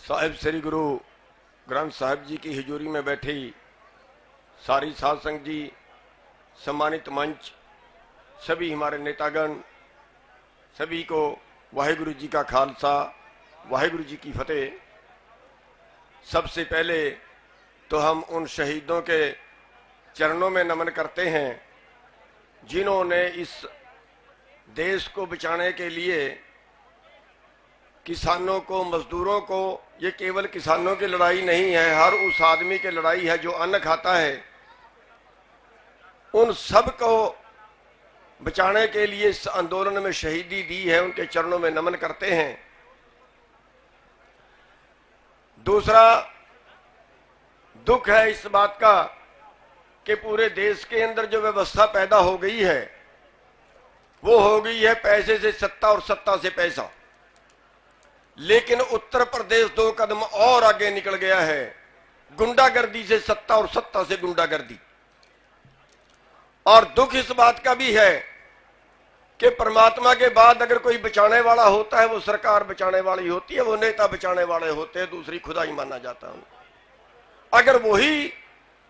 साहिब श्री गुरु ग्रंथ साहिब जी की हजूरी में बैठी सारी साध संगत जी, सम्मानित मंच, सभी हमारे नेतागण, सभी को वाहिगुरु जी का खालसा, वाहिगुरु जी की फतेह। सबसे पहले तो हम उन शहीदों के चरणों में नमन करते हैं जिन्होंने इस देश को बचाने के लिए किसानों को, मजदूरों को, ये केवल किसानों की लड़ाई नहीं है, हर उस आदमी की लड़ाई है जो अन्न खाता है, उन सब को बचाने के लिए इस आंदोलन में शहीदी दी है। उनके चरणों में नमन करते हैं। दूसरा दुख है इस बात का कि पूरे देश के अंदर जो व्यवस्था पैदा हो गई है वो हो गई है पैसे से सत्ता और सत्ता से पैसा। लेकिन उत्तर प्रदेश 2 कदम और आगे निकल गया है, गुंडागर्दी से सत्ता और सत्ता से गुंडागर्दी। और दुख इस बात का भी है कि परमात्मा के बाद अगर कोई बचाने वाला होता है वो सरकार बचाने वाली होती है, वो नेता बचाने वाले होते हैं, दूसरी खुदाई माना जाता है। अगर वही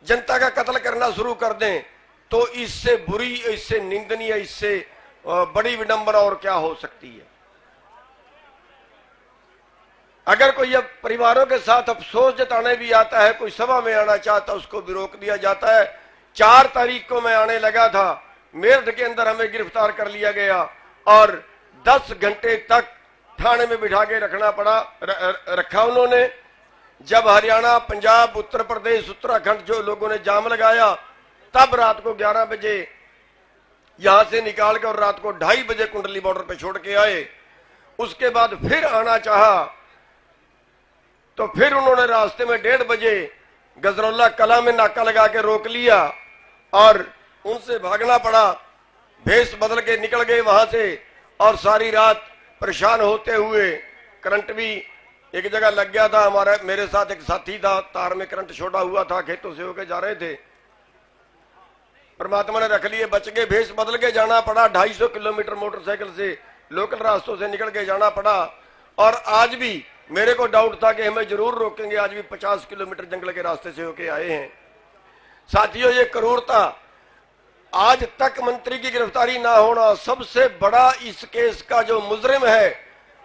जनता का कत्ल करना शुरू कर दें तो इससे बुरी, इससे निंदनीय, इससे बड़ी विडंबना और क्या हो सकती है। अगर कोई अब परिवारों के साथ अफसोस जताने भी आता है, कोई सभा में आना चाहता है, उसको भी रोक दिया जाता है। 4 तारीख को मैं आने लगा था, मेरठ के अंदर हमें गिरफ्तार कर लिया गया और 10 घंटे तक थाने में बिठा के रखना पड़ा, रखा उन्होंने। जब हरियाणा, पंजाब, उत्तर प्रदेश, उत्तराखंड जो लोगों ने जाम लगाया, तब रात को 11 बजे यहां से निकाल कर और रात को 2:30 बजे कुंडली बॉर्डर पे छोड़ के आए। उसके बाद फिर आना चाहा तो फिर उन्होंने रास्ते में 1:30 बजे गजरौला कला में नाका लगा के रोक लिया और उनसे भागना पड़ा। भेष बदल के निकल गए वहां से और सारी रात परेशान होते हुए, करंट भी एक जगह लग गया था। मेरे साथ एक साथी था, तार में करंट छोड़ा हुआ था, खेतों से होके जा रहे थे, परमात्मा ने रख लिए, बच गए। भेष बदल के जाना पड़ा, 250 किलोमीटर मोटरसाइकिल से लोकल रास्तों से निकल के जाना पड़ा। और आज भी मेरे को डाउट था कि हमें जरूर रोकेंगे, आज भी 50 किलोमीटर जंगल के रास्ते से होके आए हैं। साथियों, ये क्रूरता, आज तक मंत्री की गिरफ्तारी ना होना, सबसे बड़ा इस केस का जो मुजरिम है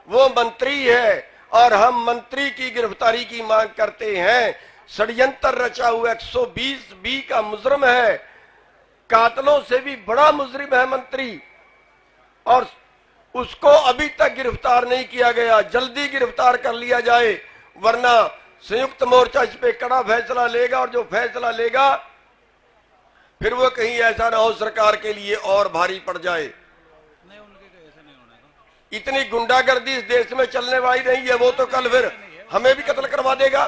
वो मंत्री है और हम मंत्री की गिरफ्तारी की मांग करते हैं। षड्यंत्र रचा हुआ 120B का मुजरिम है, कातलों से भी बड़ा मुजरिम है मंत्री, और उसको अभी तक गिरफ्तार नहीं किया गया। जल्दी गिरफ्तार कर लिया जाए, वरना संयुक्त मोर्चा इस पे कड़ा फैसला लेगा और जो फैसला लेगा फिर वो कहीं ऐसा ना हो सरकार के लिए और भारी पड़ जाए। इतनी गुंडागर्दी इस देश में चलने वाली नहीं है, वो तो कल फिर हमें भी कत्ल करवा देगा।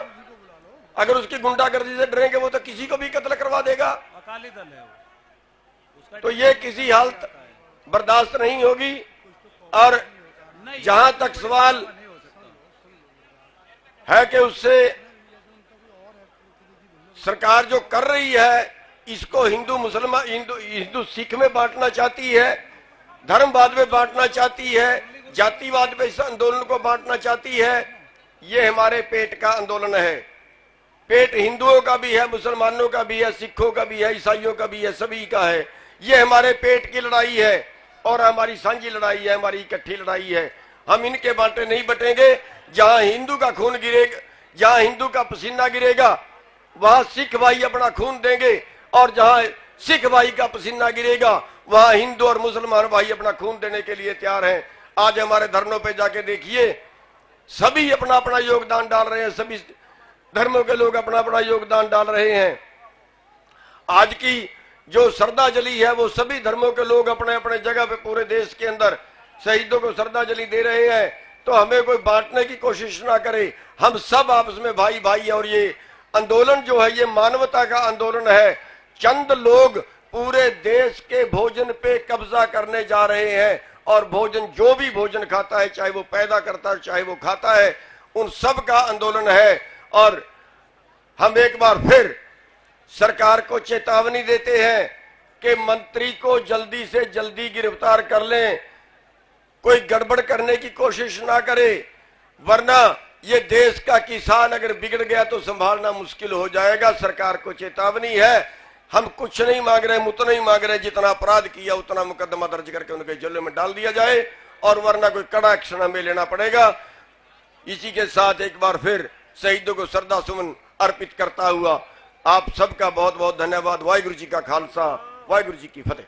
अगर उसकी गुंडागर्दी से डरेंगे वो तो किसी को भी कत्ल करवा देगा। अकाली दल है वो, तो ये किसी हालत बर्दाश्त नहीं होगी। और जहां तक सवाल है कि उससे सरकार जो कर रही है इसको हिंदू मुसलमान, हिंदू सिख में बांटना चाहती है, धर्मवाद में बांटना चाहती है, जातिवाद पे इस आंदोलन को बांटना चाहती है। ये हमारे पेट का आंदोलन है। पेट हिंदुओं का भी है, मुसलमानों का भी है, सिखों का भी है, ईसाइयों का भी है, सभी का है। ये हमारे पेट की लड़ाई है और हमारी साझी लड़ाई है, हमारी इकट्ठी लड़ाई है। हम इनके बांटे नहीं बटेंगे। जहां हिंदू का खून गिरेगा, जहां हिंदू का पसीना गिरेगा वहां सिख भाई अपना खून देंगे, और जहां सिख भाई का पसीना गिरेगा वहां हिंदू और मुसलमान भाई अपना खून देने के लिए तैयार हैं। आज हमारे धरनों पे जाके देखिए, सभी अपना अपना योगदान डाल रहे हैं, सभी धर्मों के लोग अपना अपना योगदान डाल रहे हैं। आज की जो श्रद्धांजलि है वो सभी धर्मों के लोग अपने अपने जगह पे पूरे देश के अंदर शहीदों को श्रद्धांजलि दे रहे हैं। तो हमें कोई बांटने की कोशिश ना करे, हम सब आपस में भाई भाई हैं। और ये आंदोलन जो है ये मानवता का आंदोलन है। चंद लोग पूरे देश के भोजन पे कब्जा करने जा रहे हैं और भोजन, जो भी भोजन खाता है, चाहे वो पैदा करता है चाहे वो खाता है, उन सब का आंदोलन है। और हम एक बार फिर सरकार को चेतावनी देते हैं कि मंत्री को जल्दी से जल्दी गिरफ्तार कर लें, कोई गड़बड़ करने की कोशिश ना करे, वरना ये देश का किसान अगर बिगड़ गया तो संभालना मुश्किल हो जाएगा। सरकार को चेतावनी है, हम कुछ नहीं मांग रहे, हम उतना ही मांग रहे जितना अपराध किया उतना मुकदमा दर्ज करके उनके जेलों में डाल दिया जाए, और वरना कोई कड़ा एक्शन हमें लेना पड़ेगा। इसी के साथ एक बार फिर शहीदों को श्रद्धा सुमन अर्पित करता हुआ आप सबका बहुत बहुत धन्यवाद। वाहिगुरु जी का खालसा, वाहिगुरु जी की फतेह।